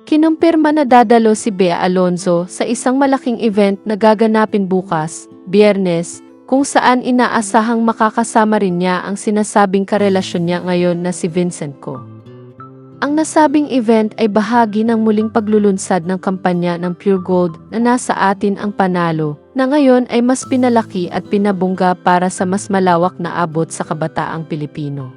Kinumpirma na dadalo si Bea Alonzo sa isang malaking event na gaganapin bukas, Biyernes, kung saan inaasahang makakasama rin niya ang sinasabing karelasyon niya ngayon na si Vincent Co. Ang nasabing event ay bahagi ng muling paglulunsad ng kampanya ng Pure Gold na Nasa Atin ang Panalo, na ngayon ay mas pinalaki at pinabungga para sa mas malawak na abot sa kabataang Pilipino.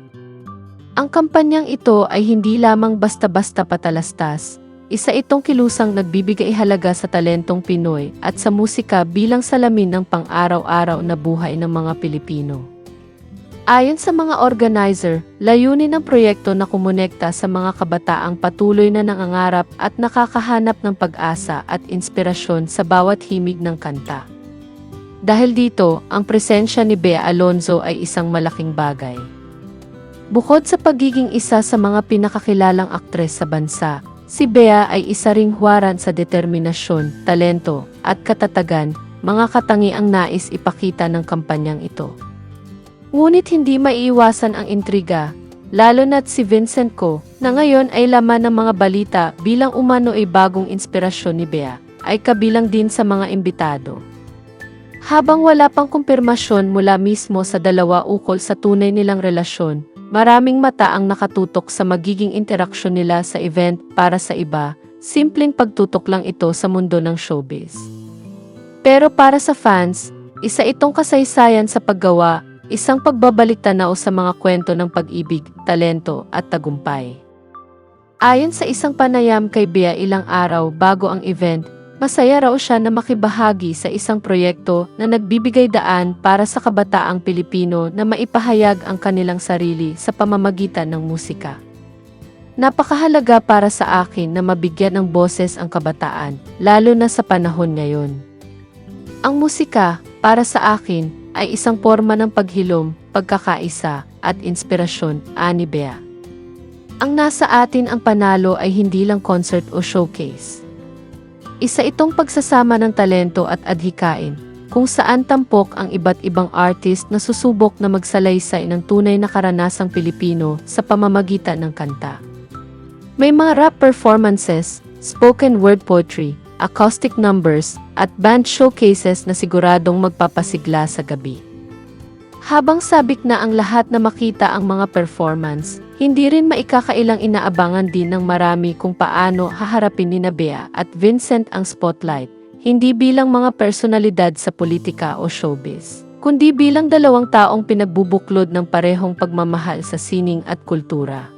Ang kampanyang ito ay hindi lamang basta-basta patalastas. Isa itong kilusang nagbibigay halaga sa talentong Pinoy at sa musika bilang salamin ng pang-araw-araw na buhay ng mga Pilipino. Ayon sa mga organizer, layunin ng proyekto na kumonekta sa mga kabataang patuloy na nangangarap at nakakahanap ng pag-asa at inspirasyon sa bawat himig ng kanta. Dahil dito, ang presensya ni Bea Alonzo ay isang malaking bagay. Bukod sa pagiging isa sa mga pinakakilalang aktres sa bansa, si Bea ay isa ring huwaran sa determinasyon, talento, at katatagan, mga katangiang nais ipakita ng kampanyang ito. Ngunit hindi maiiwasan ang intriga, lalo na't si Vincent Co, na ngayon ay laman ng mga balita bilang umano ay bagong inspirasyon ni Bea, ay kabilang din sa mga imbitado. Habang wala pang kumpirmasyon mula mismo sa dalawa ukol sa tunay nilang relasyon, maraming mata ang nakatutok sa magiging interaksyon nila sa event. Para sa iba, simpleng pagtutok lang ito sa mundo ng showbiz. Pero para sa fans, isa itong kasaysayan sa paggawa, isang pagbabalik-tanaw sa mga kwento ng pag-ibig, talento at tagumpay. Ayon sa isang panayam kay Bea ilang araw bago ang event, masaya raw siya na makibahagi sa isang proyekto na nagbibigay daan para sa kabataang Pilipino na maipahayag ang kanilang sarili sa pamamagitan ng musika. Napakahalaga para sa akin na mabigyan ng boses ang kabataan, lalo na sa panahon ngayon. Ang musika, para sa akin, ay isang forma ng paghilom, pagkakaisa, at inspirasyon, ani Bea. Ang Nasa Atin ang Panalo ay hindi lang concert o showcase. Isa itong pagsasama ng talento at adhikain, kung saan tampok ang iba't ibang artist na susubok na magsalaysay ng tunay na karanasang Pilipino sa pamamagitan ng kanta. May mga rap performances, spoken word poetry, acoustic numbers, at band showcases na siguradong magpapasigla sa gabi. Habang sabik na ang lahat na makita ang mga performance, hindi rin maikakailang inaabangan din ng marami kung paano haharapin ni Bea at Vincent ang spotlight, hindi bilang mga personalidad sa politika o showbiz, kundi bilang dalawang taong pinagbubuklod ng parehong pagmamahal sa sining at kultura.